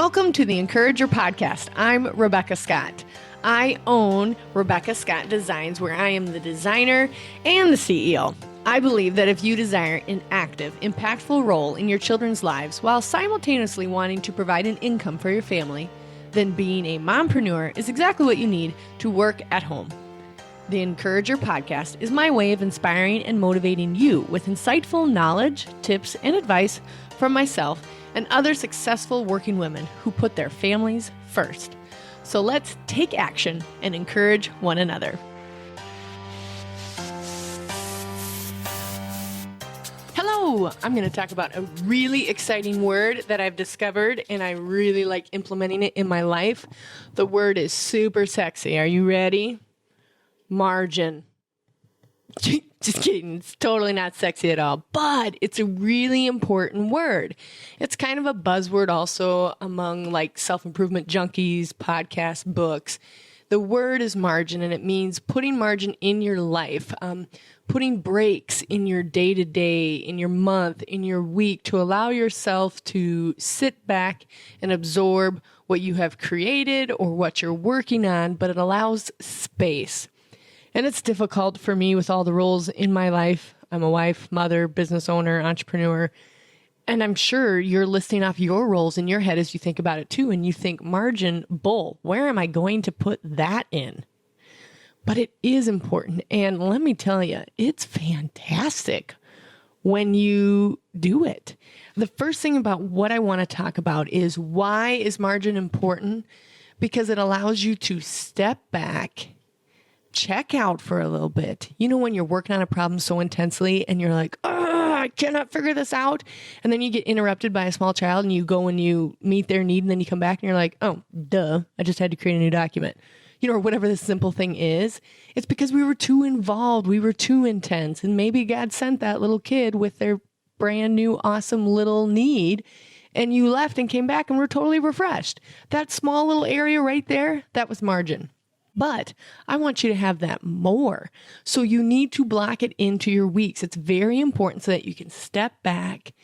Welcome to the Encourager Podcast. I'm Rebekah Scott. I own Rebekah Scott Designs, where I am the designer and the CEO. I believe that if you desire an active, impactful role in your children's lives while simultaneously wanting to provide an income for your family, then being a mompreneur is exactly what you need to work at home. The Encourager Podcast is my way of inspiring and motivating you with insightful knowledge, tips, and advice from myself and other successful working women who put their families first. So let's take action and encourage one another. Hello, I'm going to talk about a really exciting word that I've discovered and I really like implementing it in my life. The word is super sexy. Are you ready? Margin. Just kidding. It's totally not sexy at all, but it's a really important word. It's kind of a buzzword also among like self-improvement junkies, podcasts, books. The word is margin, and it means putting margin in your life, putting breaks in your day-to-day, in your month, in your week to allow yourself to sit back and absorb what you have created or what you're working on, but it allows space. And it's difficult for me with all the roles in my life. I'm a wife, mother, business owner, entrepreneur. And I'm sure you're listing off your roles in your head as you think about it too. And you think, margin, bull, where am I going to put that in? But it is important. And let me tell you, it's fantastic when you do it. The first thing about what I want to talk about is, why is margin important? Because it allows you to step back, check out for a little bit. You know, when you're working on a problem so intensely and you're like, oh, I cannot figure this out. And then you get interrupted by a small child and you go and you meet their need and then you come back and you're like, oh, duh, I just had to create a new document. You know, or whatever the simple thing is. It's because we were too involved. We were too intense. And maybe God sent that little kid with their brand new, awesome little need. And you left and came back and were totally refreshed. That small little area right there, that was margin. But I want you to have that more. So you need to block it into your weeks. It's very important so that you can step back,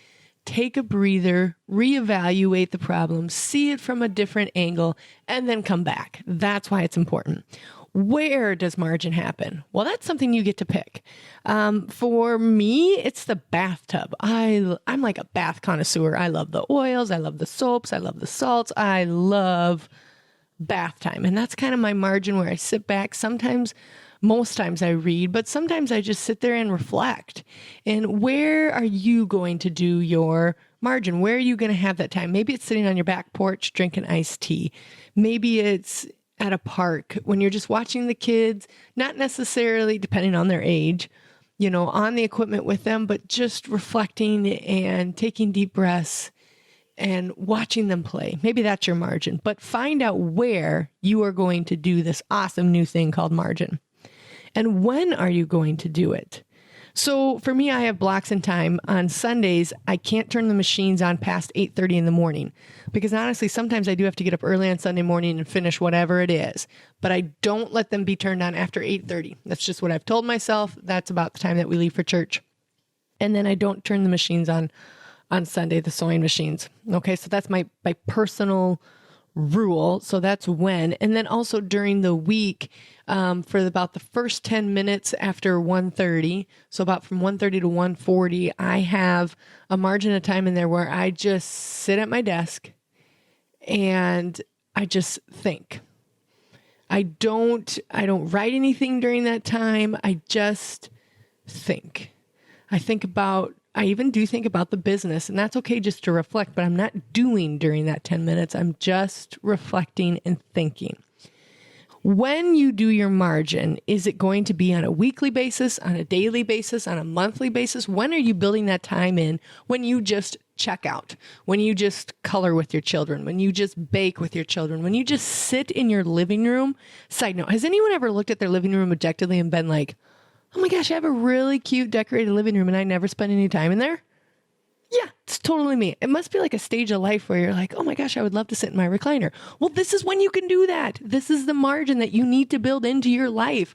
take a breather, reevaluate the problem, see it from a different angle, and then come back. That's why it's important. Where does margin happen? Well, that's something you get to pick. For me, it's the bathtub. I'm like a bath connoisseur. I love the oils. I love the soaps. I love the salts. I love bath time. And that's kind of my margin where I sit back. Most times I read, but sometimes I just sit there and reflect. And where are you going to do your margin? Where are you going to have that time? Maybe it's sitting on your back porch drinking iced tea. Maybe it's at a park when you're just watching the kids, not necessarily depending on their age, you know, on the equipment with them, but just reflecting and taking deep breaths and watching them play. Maybe that's your margin, but find out where you are going to do this awesome new thing called margin. And when are you going to do it? So for me, I have blocks in time. On Sundays, I can't turn the machines on past 8:30 in the morning because honestly, sometimes I do have to get up early on Sunday morning and finish whatever it is, but I don't let them be turned on after 8:30. That's just what I've told myself. That's about the time that we leave for church. And then I don't turn the machines on Sunday, the sewing machines. Okay, so that's my personal rule. So that's when. And then also during the week, for about the first 10 minutes after 1:30, so about from 1:30 to 1:40, I have a margin of time in there where I just sit at my desk and I just think. I don't write anything during that time. I just think. I even do think about the business, and that's okay just to reflect, but I'm not doing during that 10 minutes. I'm just reflecting and thinking. When you do your margin, is it going to be on a weekly basis, on a daily basis, on a monthly basis? When are you building that time in? When you just check out, when you just color with your children, when you just bake with your children, when you just sit in your living room? Side note, has anyone ever looked at their living room objectively and been like, oh my gosh, I have a really cute decorated living room and I never spend any time in there? Yeah, it's totally me. It must be like a stage of life where you're like, oh my gosh, I would love to sit in my recliner. Well, this is when you can do that. This is the margin that you need to build into your life.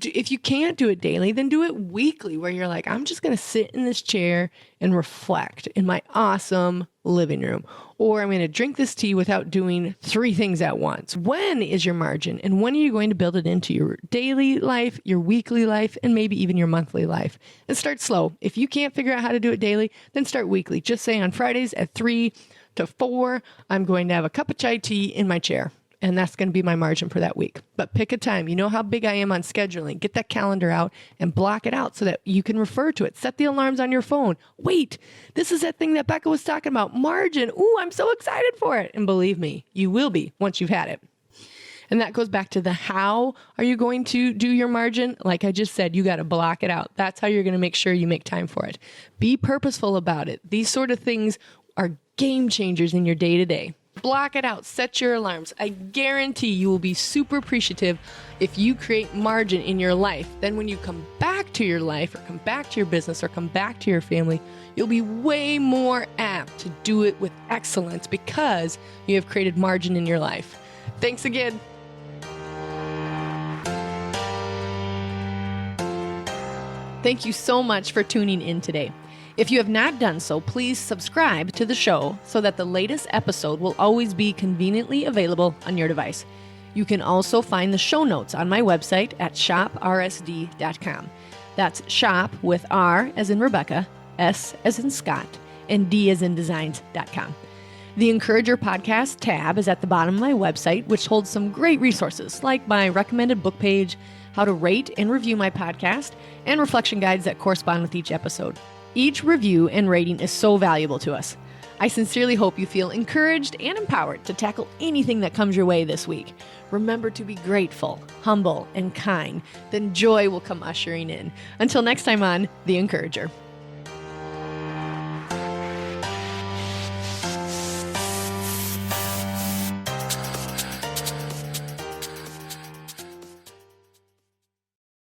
If you can't do it daily, then do it weekly where you're like, I'm just going to sit in this chair and reflect in my awesome living room. Or I'm going to drink this tea without doing 3 things at once. When is your margin? And when are you going to build it into your daily life, your weekly life, and maybe even your monthly life? And start slow. If you can't figure out how to do it daily, then start weekly. Just say on Fridays at 3 to 4, I'm going to have a cup of chai tea in my chair. And that's going to be my margin for that week. But pick a time. You know how big I am on scheduling. Get that calendar out and block it out so that you can refer to it. Set the alarms on your phone. Wait, this is that thing that Becca was talking about. Margin. Ooh, I'm so excited for it. And believe me, you will be once you've had it. And that goes back to the how are you going to do your margin? Like I just said, you got to block it out. That's how you're going to make sure you make time for it. Be purposeful about it. These sort of things are game changers in your day-to-day. Block it out. Set your alarms. I guarantee you will be super appreciative if you create margin in your life. Then when you come back to your life or come back to your business or come back to your family, you'll be way more apt to do it with excellence because you have created margin in your life. Thanks again. Thank you so much for tuning in today. If you have not done so, please subscribe to the show so that the latest episode will always be conveniently available on your device. You can also find the show notes on my website at shoprsd.com. That's shop with R as in Rebecca, S as in Scott, and D as in designs.com. The Encourager Podcast tab is at the bottom of my website, which holds some great resources like my recommended book page, how to rate and review my podcast, and reflection guides that correspond with each episode. Each review and rating is so valuable to us. I sincerely hope you feel encouraged and empowered to tackle anything that comes your way this week. Remember to be grateful, humble, and kind. Then joy will come ushering in. Until next time on The Encourager.